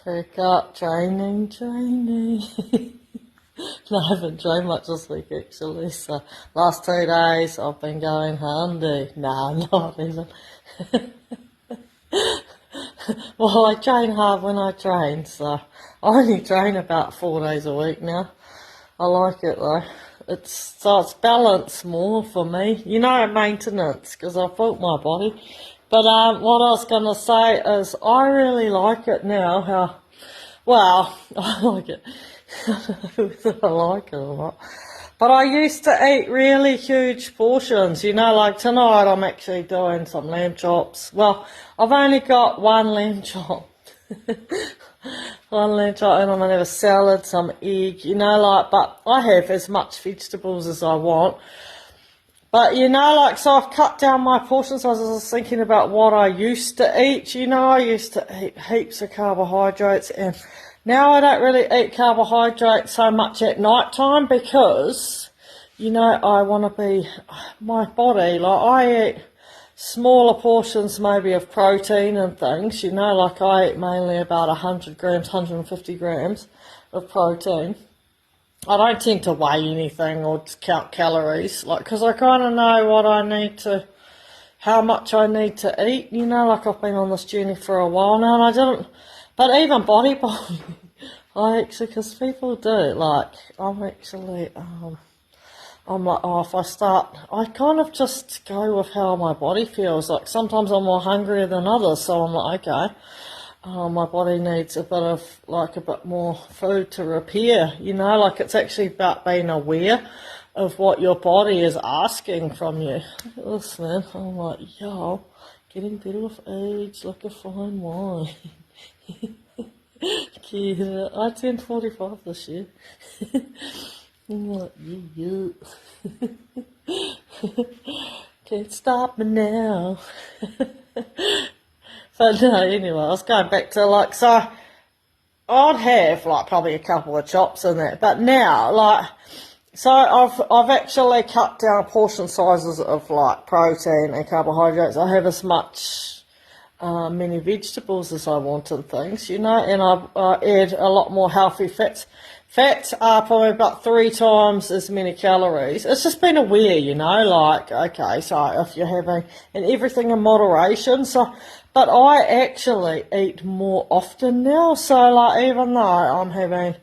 Pick up, training. No, I haven't trained much this week actually, so last 2 days I've been going handy. Nah, not even. Well, I train hard when I train, so I only train about 4 days a week now. I like it though. It's balanced more for me. You know, maintenance, because I've built my body. But what I was going to say is I really like it now, I like it. I don't know whether I like it or not. But I used to eat really huge portions. You know, like tonight I'm actually doing some lamb chops. Well, I've only got one lamb chop. One lamb chop, and I'm going to have a salad, some egg, you know, like, but I have as much vegetables as I want. But, you know, like, so I've cut down my portion size. I was thinking about what I used to eat. You know, I used to eat heaps of carbohydrates, and now I don't really eat carbohydrates so much at night time because, you know, I want to be, my body, like, I eat smaller portions maybe of protein and things, you know, like I eat mainly about 100 grams, 150 grams of protein. I don't tend to weigh anything or count calories, like, because I kind of know what I need to, how much I need to eat, you know, like I've been on this journey for a while now, and I didn't, but even bodybuilding, I actually, because people do, like, I'm actually, I'm like, oh, if I start, I kind of just go with how my body feels. Like, sometimes I'm more hungrier than others, so I'm like, okay, my body needs a bit more food to repair, you know, like it's actually about being aware of what your body is asking from you. Look at this, man. I'm like, yo, getting better with age, like a fine wine. Yeah, I turned 45 this year. I'm like, yeah. Can't stop me now. But no, anyway, I was going back to, like, so I'd have like probably a couple of chops in that, but now, like, so I've actually cut down portion sizes of like protein and carbohydrates. I have as much many vegetables as I want and things, you know, and I add a lot more healthy fats. Fats are probably about 3 times as many calories. It's just been aware, you know, like, okay, so if you're having, and everything in moderation, so, but I actually eat more often now, so, like, even though I'm having,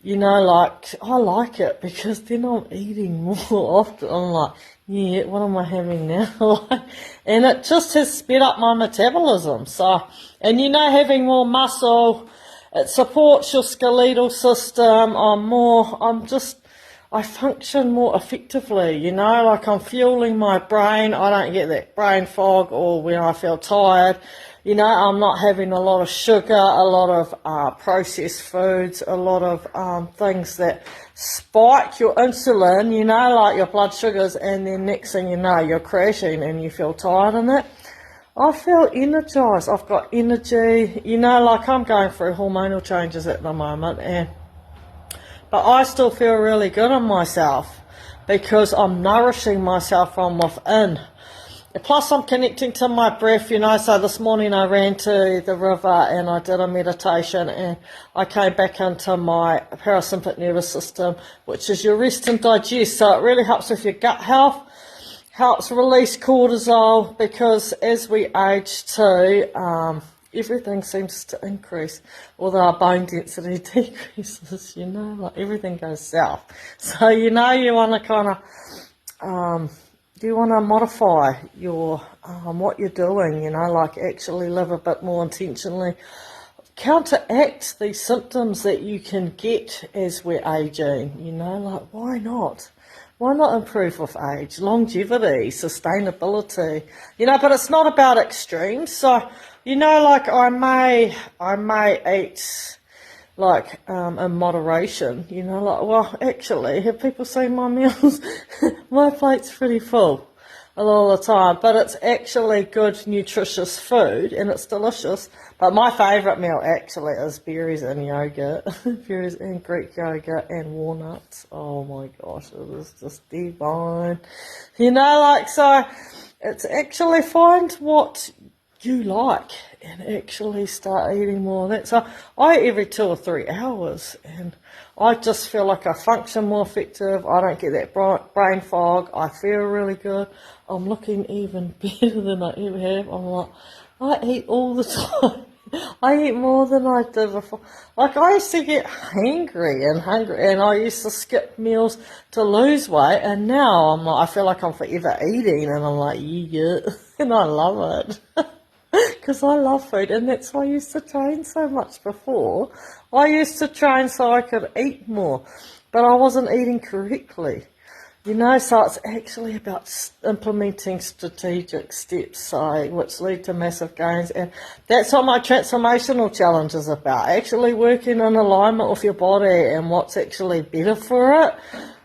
you know, like, I like it because then I'm eating more often. I'm like, yeah, what am I having now? And it just has sped up my metabolism, so, and, you know, having more muscle, it supports your skeletal system. I function more effectively, you know, like I'm fueling my brain. I don't get that brain fog or when I feel tired. You know, I'm not having a lot of sugar, a lot of processed foods, a lot of things that spike your insulin, you know, like your blood sugars, and then next thing you know, you're crashing and you feel tired in it. I feel energized. I've got energy. You know, like I'm going through hormonal changes at the moment, but I still feel really good on myself because I'm nourishing myself from within. Plus, I'm connecting to my breath, you know. So this morning I ran to the river and I did a meditation, and I came back into my parasympathetic nervous system, which is your rest and digest. So it really helps with your gut health. Helps release cortisol because as we age too, everything seems to increase, although our bone density decreases, you know, like everything goes south. So, you know, you want to kind of, you want to modify your, what you're doing, you know, like actually live a bit more intentionally, counteract these symptoms that you can get as we're aging, you know, like why not? Why not improve with age? Longevity, sustainability, you know, but it's not about extremes. So, you know, like I may eat like in moderation, you know, like, well, actually, have people seen my meals? My plate's pretty full a lot of the time, but it's actually good, nutritious food, and it's delicious. But my favourite meal actually is berries and yogurt, berries and Greek yogurt and walnuts. Oh my gosh, it is just divine. You know, like, so it's actually find what you like, and actually start eating more of that. So I eat every 2 or 3 hours, and I just feel like I function more effective. I don't get that brain fog. I feel really good. I'm looking even better than I ever have. I'm like, I eat all the time. I eat more than I did before. Like, I used to get hungry, and I used to skip meals to lose weight, and now I'm like, I feel like I'm forever eating, and I'm like, yeah, and I love it. Because I love food, and that's why I used to train so much before. I used to train so I could eat more, but I wasn't eating correctly. You know, so it's actually about implementing strategic steps, so, which lead to massive gains. And that's what my transformational challenge is about, actually working in alignment with your body and what's actually better for it,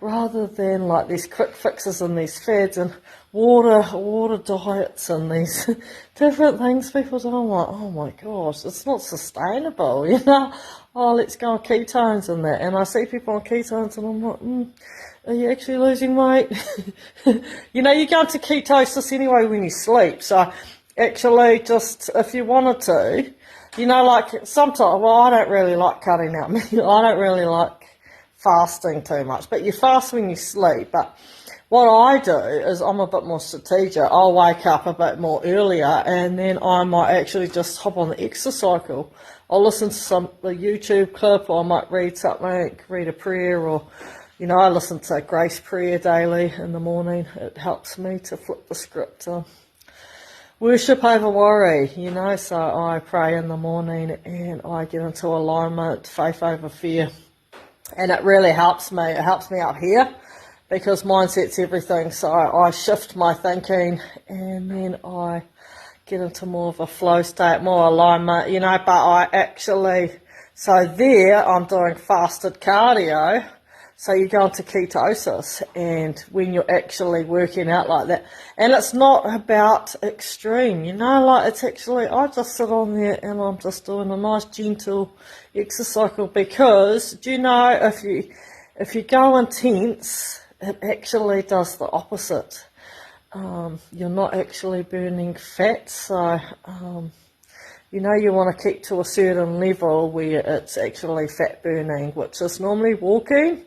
rather than like these quick fixes and these fads and water diets and these different things people do. I'm like, oh my gosh, it's not sustainable, you know. Oh, let's go on ketones and that. And I see people on ketones and I'm like, are you actually losing weight? You know, you go into ketosis anyway when you sleep. So actually, just if you wanted to, you know, like sometimes, well, I don't really like cutting out meat. I don't really like fasting too much. But you fast when you sleep. But what I do is I'm a bit more strategic. I'll wake up a bit more earlier, and then I might actually just hop on the exercise cycle. I'll listen to a YouTube clip, or I might read something, read a prayer, or, you know, I listen to Grace Prayer daily in the morning. It helps me to flip the script. Worship over worry, you know, so I pray in the morning and I get into alignment, faith over fear. And it really helps me. It helps me up here because mindset's everything. So I shift my thinking and then I get into more of a flow state, more alignment, you know, but I actually, so there I'm doing fasted cardio. So you go into ketosis, and when you're actually working out like that, and it's not about extreme, you know, like it's actually, I just sit on there and I'm just doing a nice gentle exercise cycle, because, do you know, if you go intense, it actually does the opposite. You're not actually burning fat, so you know, you want to keep to a certain level where it's actually fat burning, which is normally walking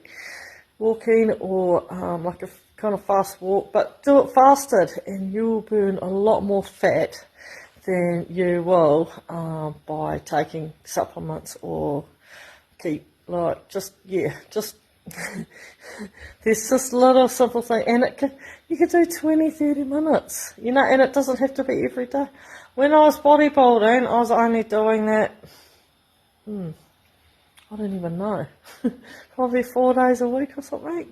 or like a kind of fast walk, but do it fasted and you'll burn a lot more fat than you will by taking supplements or keep, like, just there's just little simple thing, and you can do 20-30 minutes, you know, and it doesn't have to be every day. When I was bodybuilding, I was only doing that, I don't even know, probably 4 days a week or something.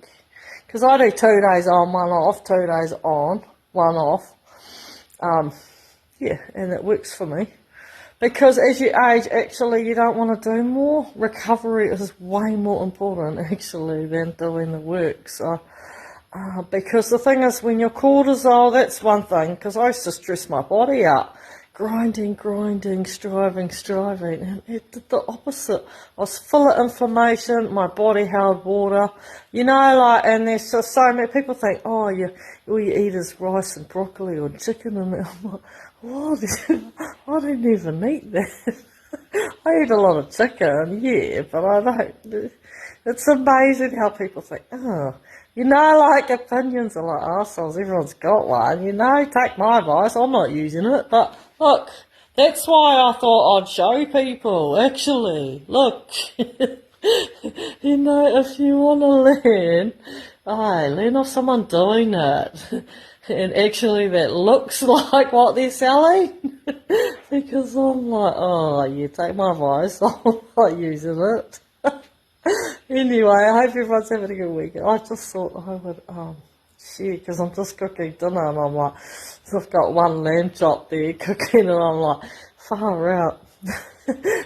Because I do 2 days on, 1 off, 2 days on, 1 off. Yeah, and it works for me. Because as you age, actually, you don't want to do more. Recovery is way more important, actually, than doing the work. So, because the thing is, when you're cortisol, that's one thing, because I used to stress my body out. Grinding, striving, and it did the opposite. I was full of inflammation, my body held water, you know, like, and there's just so many people think, oh, all you eat is rice and broccoli or chicken, and I'm like, what? I don't even eat that. I eat a lot of chicken, yeah, but I don't. It's amazing how people think, oh, you know, like, opinions are like arseholes, everyone's got one, you know, take my advice, I'm not using it, but look, that's why I thought I'd show people, actually, look, you know, if you want to learn, learn off someone doing it, and actually that looks like what they're selling, because I'm like, oh, you take my advice, I'm not using it. Anyway, I hope everyone's having a good weekend. I just thought I would share, because I'm just cooking dinner and I'm like, so I've got one lamb chop there cooking and I'm like, far out.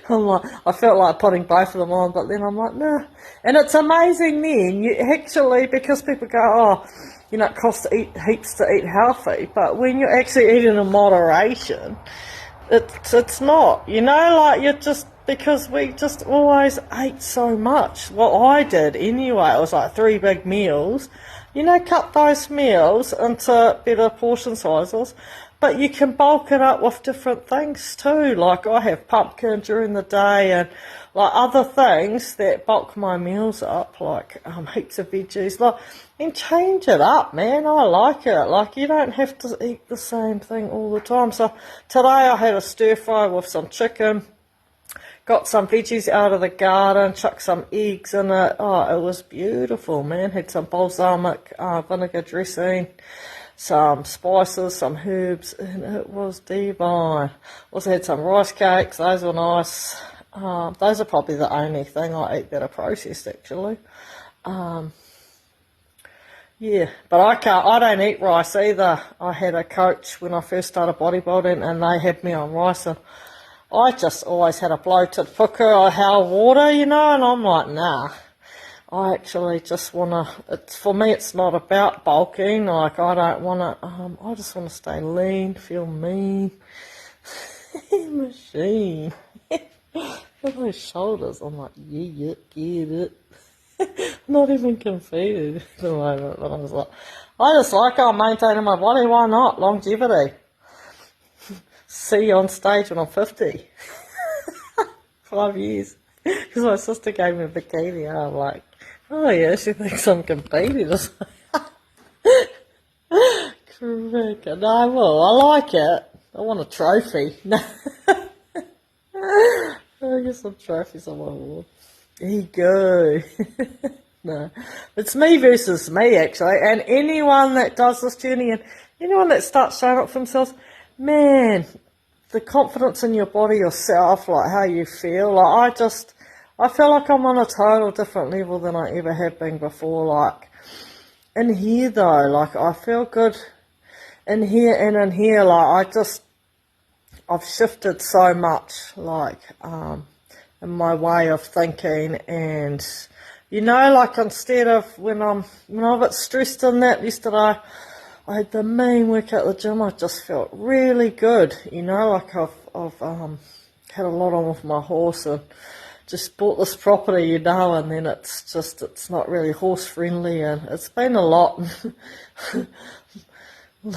I'm like, I felt like putting both of them on, but then I'm like, nah. And it's amazing then, you actually, because people go, oh, you know, it costs to eat heaps to eat healthy, but when you're actually eating in moderation, it's not, you know, like, you're just, because we just always ate so much. What I did anyway, it was like 3 big meals, you know, cut those meals into better portion sizes, But you can bulk it up with different things too. Like I have pumpkin during the day and like other things that bulk my meals up, like heaps of veggies. Like, and change it up, man. I like it. Like you don't have to eat the same thing all the time. So today I had a stir fry with some chicken. Got some veggies out of the garden, chucked some eggs in it. Oh, it was beautiful, man. Had some balsamic vinegar dressing, some spices, some herbs, and it was divine. Also had some rice cakes. Those were nice. Those are probably the only thing I eat that are processed, actually. Yeah, but I don't eat rice either. I had a coach when I first started bodybuilding, and they had me on rice, and I just always had a bloated puka or how water, you know, and I'm like, nah. I actually just want to, for me it's not about bulking, like I don't want to, I just want to stay lean, feel mean. Machine. With those shoulders, I'm like, yeah, get it. Not even competed at the moment, but I was like, I just like I'm maintaining my body, why not? Longevity. See you on stage when I'm 50. 5 years. Because my sister gave me a bikini and I'm like, oh yeah, she thinks I'm competing. Correct. No, well, I like it. I want a trophy. I guess some trophies on my wall. There you go. No. It's me versus me, actually. And anyone that does this journey and anyone that starts showing up for themselves, man, the confidence in your body, yourself, like how you feel, like I feel like I'm on a total different level than I ever have been before. Like in here though, like I feel good in here and in here, like I've shifted so much, like in my way of thinking, and you know, like instead of when I'm a bit stressed in that yesterday, I had the main work at the gym. I just felt really good, you know, like I've had a lot on with my horse and just bought this property, you know, and then it's not really horse friendly, and it's been a lot.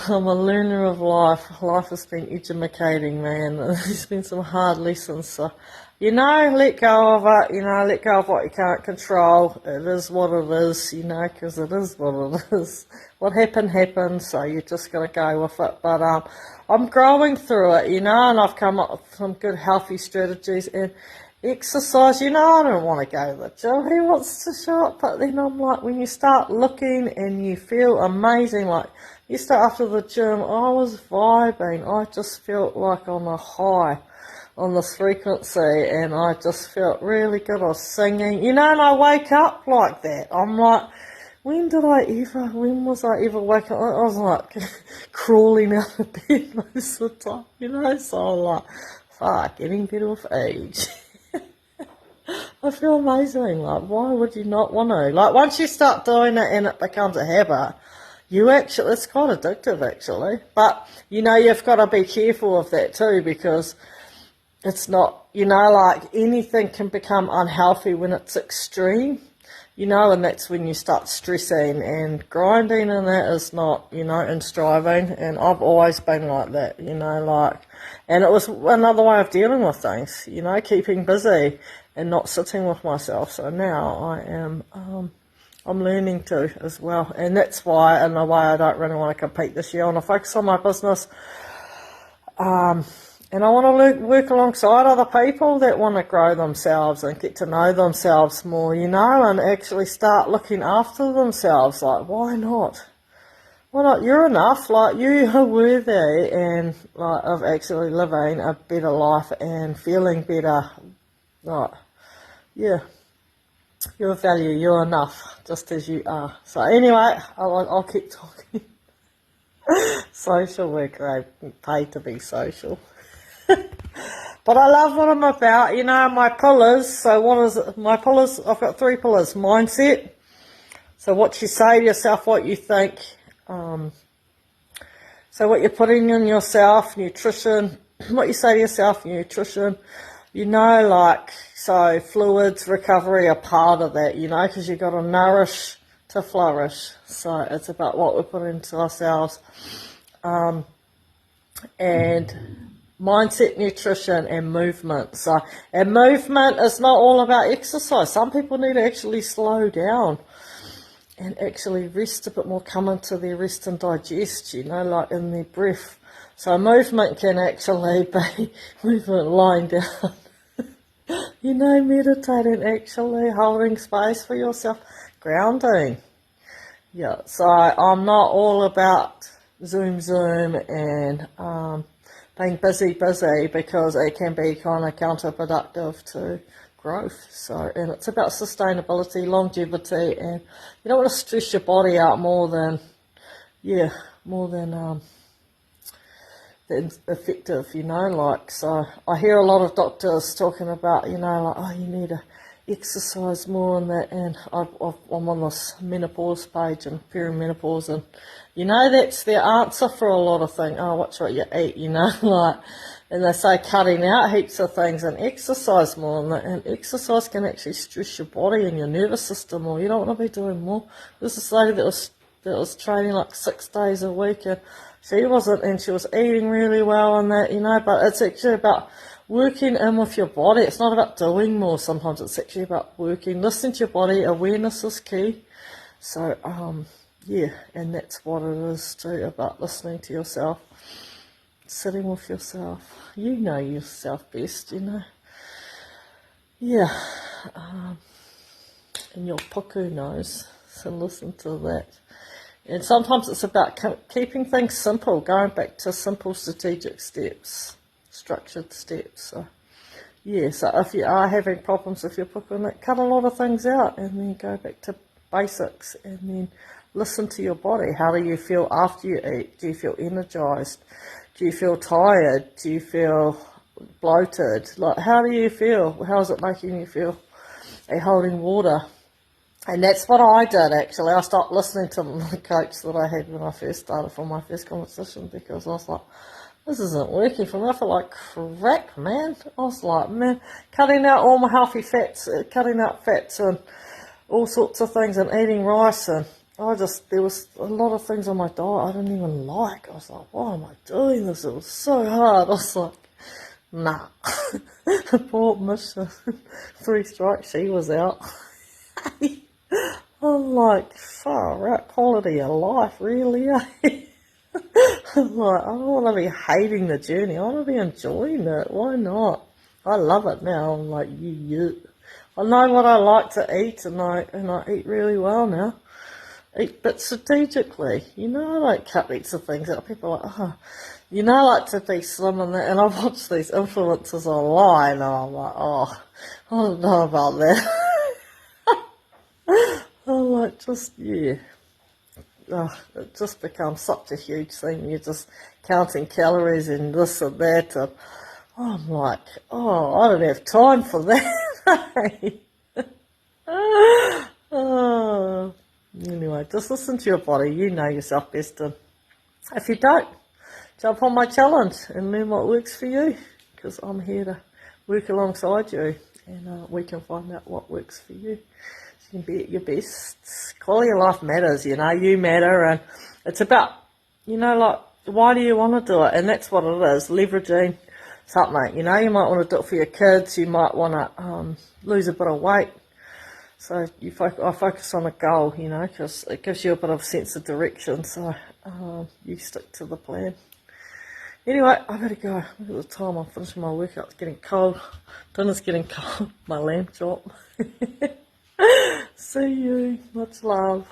I'm a learner of life. Life has been educating, man. There's been some hard lessons, so you know, let go of it, you know, let go of what you can't control. It is what it is, you know, because it is what it is. What happened, happened, so you just got to go with it. But I'm growing through it, you know, and I've come up with some good healthy strategies and exercise. You know, I don't want to go to the gym. Who wants to show up? But then I'm like, when you start looking and you feel amazing, like you start after the gym, I was vibing. I just felt like on a high on this frequency, and I just felt really good. I was singing, you know, and I wake up like that. I'm like, when was I ever wake up? I was like crawling out of bed most of the time, you know, so I'm like, fuck, getting better with age. I feel amazing. Like, why would you not want to? Like, once you start doing it and it becomes a habit, it's quite addictive actually. But, you know, you've got to be careful of that too, because it's not, you know, like anything can become unhealthy when it's extreme, you know, and that's when you start stressing and grinding, and that is not, you know, and striving. And I've always been like that, you know, like, and it was another way of dealing with things, you know, keeping busy and not sitting with myself. So now I am, I'm learning to as well. And that's why, in a way, I don't really want to compete this year. I want to focus on my business. And I want to work alongside other people that want to grow themselves and get to know themselves more, you know, and actually start looking after themselves. Like, why not? Why not? You're enough. Like, you are worthy and like of actually living a better life and feeling better. Like, yeah, your value. You're enough, just as you are. So anyway, I'll keep talking. Social worker, I paid to be social. But I love what I'm about, you know, my pillars. So what is it? My pillars, I've got 3 pillars. Mindset, so what you say to yourself, what you think. So what you're putting in yourself, nutrition, what you say to yourself, nutrition. You know, like, so fluids, recovery are part of that, you know, because you've got to nourish to flourish. So it's about what we put into ourselves. and mindset, nutrition, and movement. So, and movement is not all about exercise. Some people need to actually slow down and actually rest a bit more, come into their rest and digest, you know, like in their breath. So movement can actually be movement lying down, you know, meditating, actually holding space for yourself, grounding. Yeah, so I'm not all about zoom and being busy, because it can be kind of counterproductive to growth. So, and it's about sustainability, longevity, and you don't want to stress your body out more than effective, you know, like, so I hear a lot of doctors talking about, you know, like, oh, you need to exercise more and that, and I'm on this menopause page and perimenopause, and, you know, that's their answer for a lot of things. Oh, watch what you eat, you know, like, and they say cutting out heaps of things and exercise more, and that, and exercise can actually stress your body and your nervous system more. You don't want to be doing more. There's this lady that was training like 6 days a week, and she wasn't, and she was eating really well and that, you know, but it's actually about working in with your body. It's not about doing more. Sometimes it's actually about working, listening to your body. Awareness is key. So, yeah, and that's what it is too, about listening to yourself, sitting with yourself. You know yourself best, you know. Yeah, and your puku knows, so listen to that. And sometimes it's about keeping things simple, going back to simple strategic steps, structured steps. So, yeah, so if you are having problems with your puku, cut a lot of things out and then go back to basics and then listen to your body. How do you feel after you eat? Do you feel energized? Do you feel tired? Do you feel bloated? Like, how do you feel? How is it making you feel? Are you holding water? And that's what I did, actually. I stopped listening to the coach that I had when I first started for my first competition, because I was like, this isn't working for me. I feel like crap, man. I was like, man, cutting out all my healthy fats, cutting out fats and all sorts of things, and eating rice, and there was a lot of things on my diet I didn't even like. I was like, why am I doing this? It was so hard. I was like, nah. Poor mission. 3 strikes, she was out. I'm like, far out quality of life, really, eh? I'm like, I don't want to be hating the journey. I want to be enjoying it. Why not? I love it now. I'm like, I know what I like to eat, and I eat really well now. Eat, but strategically, you know, I don't cut heaps of things out. People are like, oh, you know, I like to be slim and that, and I watch these influencers online, and I'm like, oh, I don't know about that. I'm like, it just becomes such a huge thing. You're just counting calories and this and that, and I'm like, oh, I don't have time for that. Oh. Anyway, just listen to your body. You know yourself best, and if you don't, jump on my challenge and learn what works for you, because I'm here to work alongside you, and we can find out what works for you. You can be at your best. Quality of life matters, you know, you matter, and it's about, you know, like, why do you want to do it? And that's what it is, leveraging something. You know, you might want to do it for your kids, you might want to lose a bit of weight. So I focus on a goal, you know, because it gives you a bit of sense of direction, so you stick to the plan. Anyway, I better go. Look at the time, I'm finishing my workout. It's getting cold. Dinner's getting cold. My lamb chop. See you. Much love.